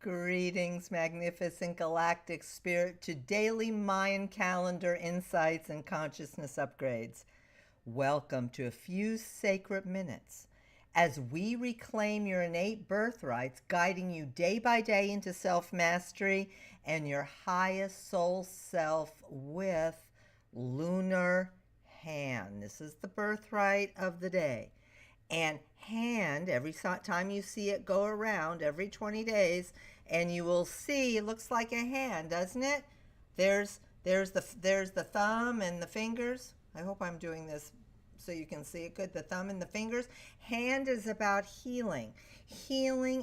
Greetings, magnificent galactic spirit, to daily Mayan calendar insights and consciousness upgrades. Welcome to a few sacred minutes as we reclaim your innate birthrights, guiding you day by day into self-mastery and your highest soul self with Lunar hand. This is the birthright of the day. And hand, every time you see it go around every 20 days, and you will see it looks like a hand, doesn't it? There's the thumb and the fingers. I hope I'm doing this so you can see it good. The thumb and the fingers. Hand is about healing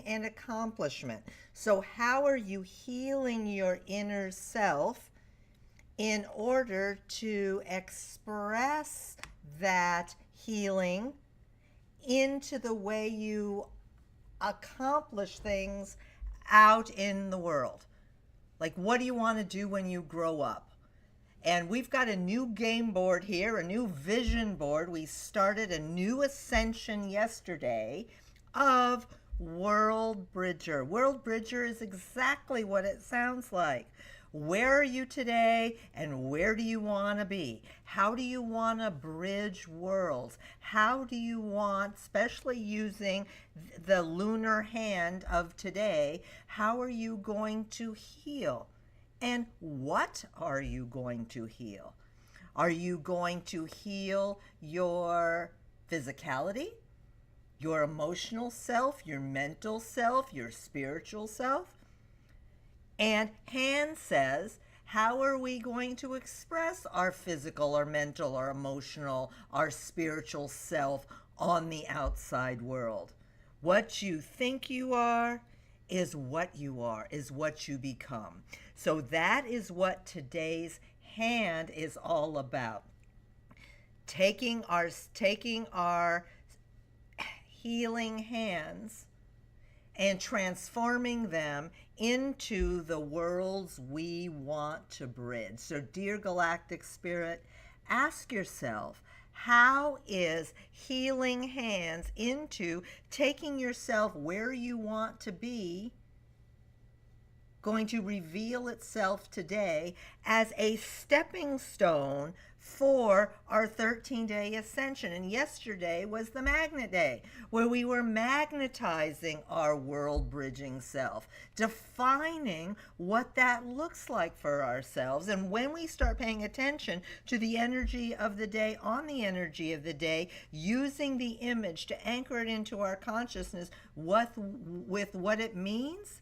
and accomplishment. So how are you healing your inner self in order to express that healing into the way you accomplish things out in the world? Like, what do you want to do when you grow up? And we've got a new game board here, a new vision board. We started a new ascension yesterday of World Bridger. World Bridger is exactly what it sounds like. Where are you today, and where do you want to be? How do you want to bridge worlds? How do you want, especially using the lunar hand of today, how are you going to heal? And what are you going to heal? Are you going to heal your physicality, your emotional self, your mental self, your spiritual self? And hand says, how are we going to express our physical, our mental, our emotional, our spiritual self on the outside world? What you think you are is what you are, is what you become. So that is what today's hand is all about. Taking our healing hands and transforming them into the worlds we want to bridge. So, dear galactic spirit, ask yourself, how is healing hands into taking yourself where you want to be going to reveal itself today as a stepping stone for our 13-day ascension? And yesterday was the magnet day, where we were magnetizing our world bridging self, defining what that looks like for ourselves. And when we start paying attention to the energy of the day, on the energy of the day, using the image to anchor it into our consciousness with what it means,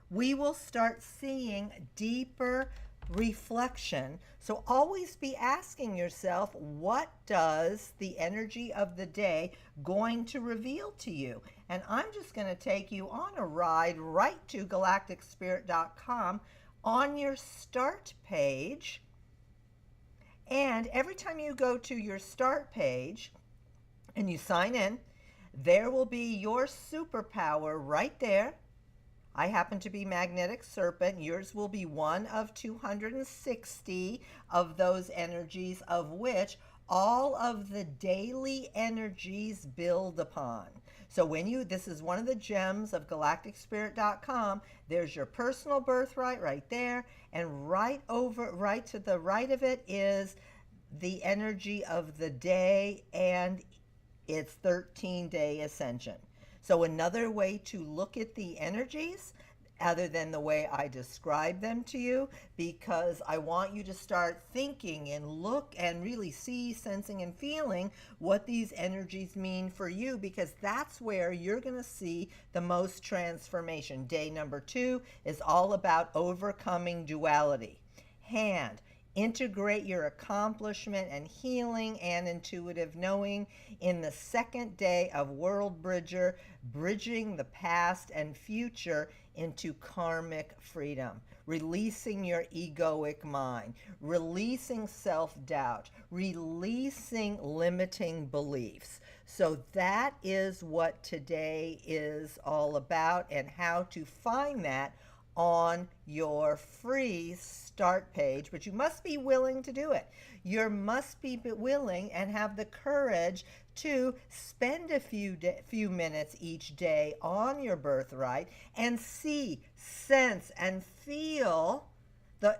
we will start seeing deeper reflection. So always be asking yourself, what does the energy of the day going to reveal to you? And I'm just going to take you on a ride right to galacticspirit.com on your start page. And every time you go to your start page and you sign in, there will be your superpower right there. I happen to be Magnetic Serpent. Yours will be one of 260 of those energies, of which all of the daily energies build upon. So this is one of the gems of galacticspirit.com. There's your personal birthright right there, and right to the right of it is the energy of the day and its 13-day ascension. So another way to look at the energies, other than the way I describe them to you, because I want you to start thinking and look and really see, sensing, and feeling what these energies mean for you, because that's where you're going to see the most transformation. Day number 2 is all about overcoming duality. Hand. Integrate your accomplishment and healing and intuitive knowing in the second day of World Bridger, bridging the past and future into karmic freedom, releasing your egoic mind, releasing self-doubt, releasing limiting beliefs. So that is what today is all about, and how to find that on your free start page. But you must be willing to do it. You must be willing and have the courage 2, spend a few minutes each day on your birthright and see, sense, and feel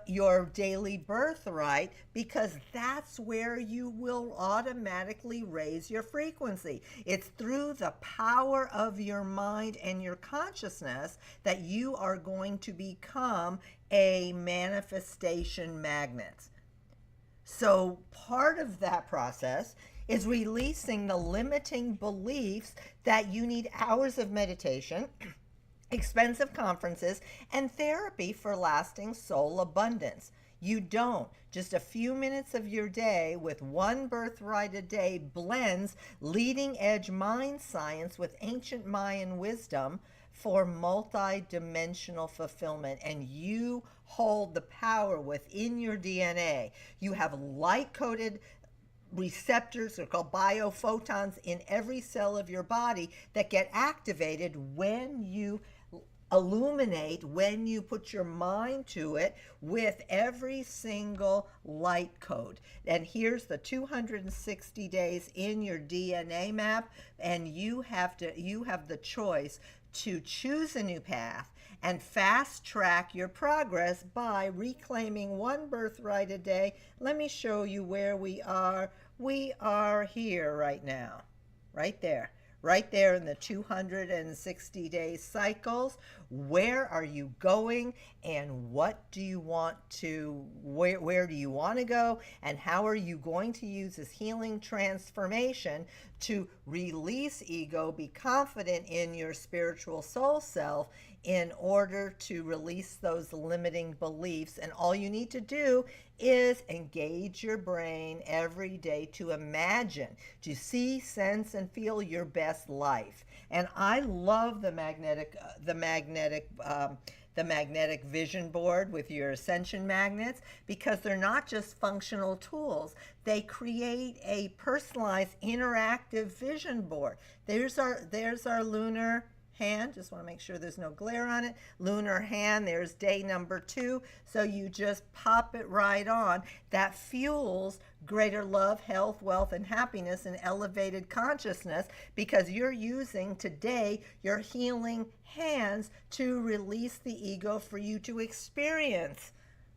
your daily birthright, because that's where you will automatically raise your frequency. It's through the power of your mind and your consciousness that you are going to become a manifestation magnet. So part of that process is releasing the limiting beliefs that you need hours of meditation, expensive conferences, and therapy for lasting soul abundance. You don't. Just a few minutes of your day with One Birthright a Day blends leading edge mind science with ancient Mayan wisdom for multi-dimensional fulfillment, and you hold the power within your DNA. You have light-coded receptors, they're called biophotons, in every cell of your body that get activated when you illuminate, when you put your mind to it with every single light code. And here's the 260 days in your DNA map, and you have the choice to choose a new path and fast track your progress by reclaiming one birthright a day. Let me show you where we are. We are here right now, right there in the 260 day cycles. Where are you going, and what do you want to, where do you want to go, and how are you going to use this healing transformation to release ego, be confident in your spiritual soul self in order to release those limiting beliefs. And all you need to do is engage your brain every day to imagine, to see, sense, and feel your best life. And I love the magnetic vision board with your ascension magnets, because they're not just functional tools. They create a personalized interactive vision board. There's our lunar hand. Just want to make sure there's no glare on it. Lunar hand, there's day number 2. So you just pop it right on. That fuels greater love, health, wealth, and happiness, and elevated consciousness, because you're using today your healing hands to release the ego for you to experience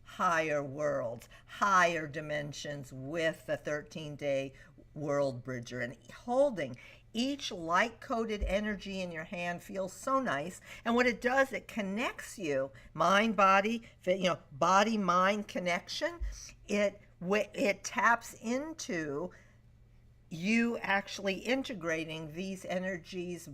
higher worlds, higher dimensions with the 13-day world bridger. And holding each light-coded energy in your hand feels so nice. And what it does, it connects you, mind, body, body, mind connection. It taps into you actually integrating these energies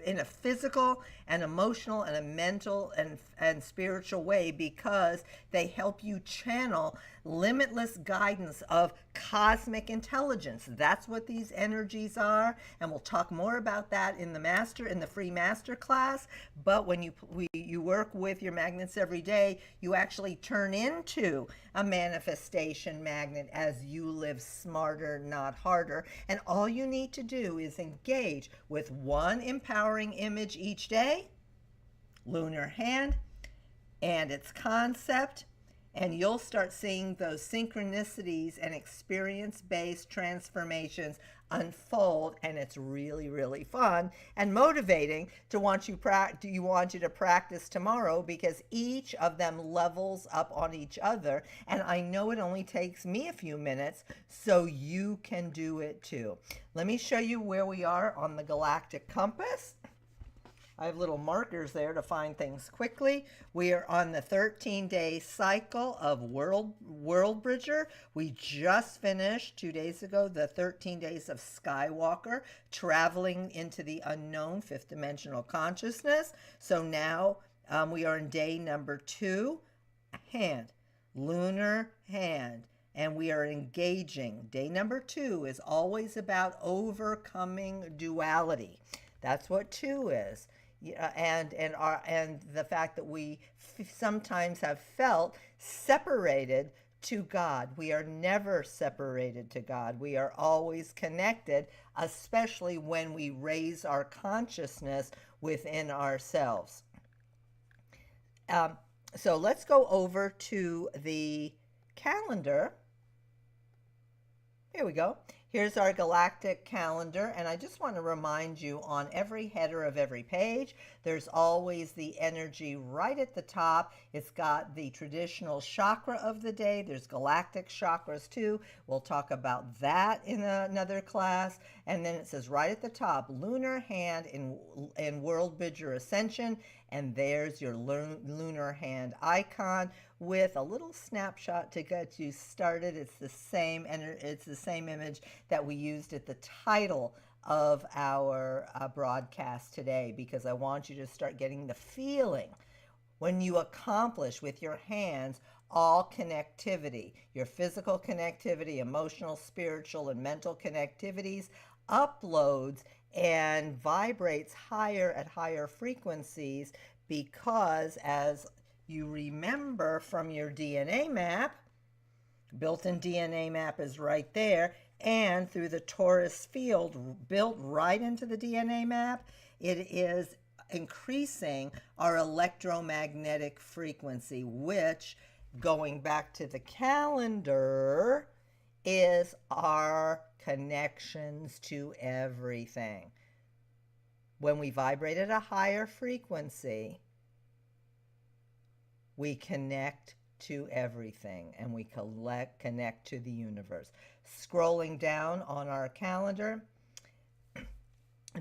in a physical and emotional and a mental and spiritual way, because they help you channel limitless guidance of cosmic intelligence. That's what these energies are, and we'll talk more about that in the free master class. But when you work with your magnets every day, you actually turn into a manifestation magnet as you live smarter, not harder. And all you need to do is engage with one empowering image each day, lunar hand, and its concept, and you'll start seeing those synchronicities and experience-based transformations unfold. And it's really, really fun and motivating to want you to practice tomorrow, because each of them levels up on each other. And I know it only takes me a few minutes, so you can do it too. Let me show you where we are on the galactic compass. I have little markers there to find things quickly. We are on the 13-day cycle of World Bridger. We just finished 2 days ago the 13 days of Skywalker, traveling into the unknown, 5th dimensional consciousness. So now we are in day number 2, hand, lunar hand. And we are engaging. Day number 2 is always about overcoming duality. That's what 2 is. And the fact that we sometimes have felt separated to God. We are never separated to God. We are always connected, especially when we raise our consciousness within ourselves. So let's go over to the calendar. Here we go. Here's our galactic calendar, and I just want to remind you on every header of every page, there's always the energy right at the top. It's got the traditional chakra of the day. There's galactic chakras too. We'll talk about that in another class. And then it says right at the top, lunar hand in World Bridger Ascension, and there's your lunar hand icon with a little snapshot to get you started. It's the same image that we used at the title of our broadcast today, because I want you to start getting the feeling when you accomplish with your hands all connectivity, your physical connectivity, emotional, spiritual, and mental connectivities, uploads and vibrates higher at higher frequencies, because as you remember from your DNA map, built-in DNA map is right there, and through the torus field built right into the DNA map, it is increasing our electromagnetic frequency, which, going back to the calendar, is our connections to everything. When we vibrate at a higher frequency, we connect to everything, and we connect to the universe. Scrolling down on our calendar,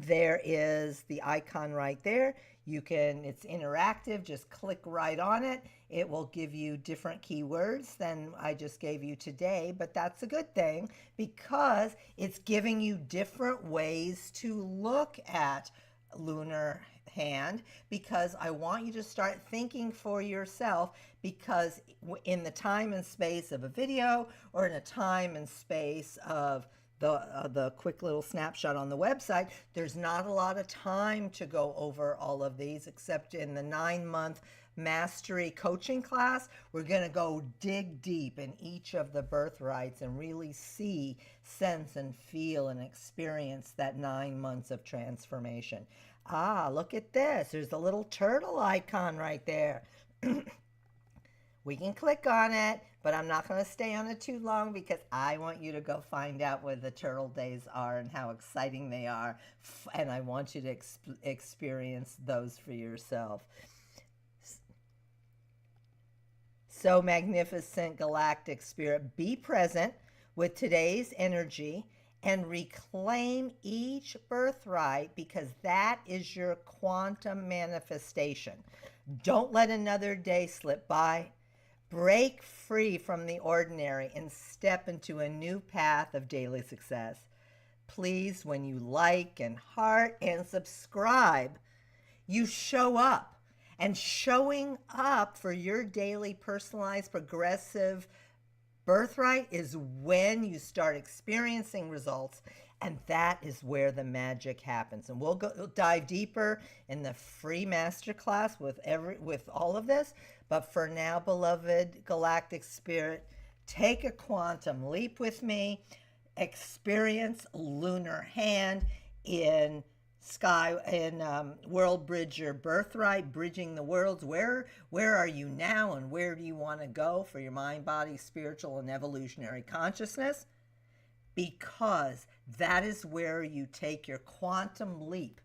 there is the icon right there. It's interactive, just click right on it. It will give you different keywords than I just gave you today, but that's a good thing, because it's giving you different ways to look at lunar hand, because I want you to start thinking for yourself, because in the time and space of a video, or in a time and space of the quick little snapshot on the website, there's not a lot of time to go over all of these, except in the 9-month mastery coaching class. We're going to go dig deep in each of the birthrights and really see, sense, and feel and experience that 9 months of transformation. Ah, look at this. There's a little turtle icon right there. We can click on it, but I'm not going to stay on it too long, because I want you to go find out what the turtle days are and how exciting they are, and I want you to experience those for yourself. So magnificent, galactic spirit, be present with today's energy and reclaim each birthright, because that is your quantum manifestation. Don't let another day slip by. Break free from the ordinary and step into a new path of daily success. Please, when you like and heart and subscribe, you show up. And showing up for your daily personalized progressive birthright is when you start experiencing results, and that is where the magic happens. And we'll dive deeper in the free masterclass with all of this. But for now, beloved galactic spirit, take a quantum leap with me. Experience lunar hand in World Bridger Birthright, bridging the worlds. Where are you now, and where do you want to go for your mind, body, spiritual, and evolutionary consciousness? Because that is where you take your quantum leap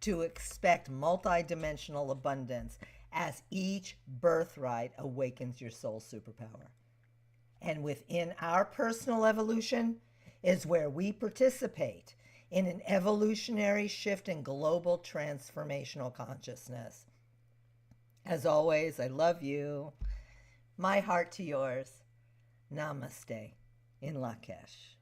to expect multidimensional abundance, as each birthright awakens your soul superpower. And within our personal evolution is where we participate in an evolutionary shift in global transformational consciousness. As always, I love you. My heart to yours. Namaste in Lakesh.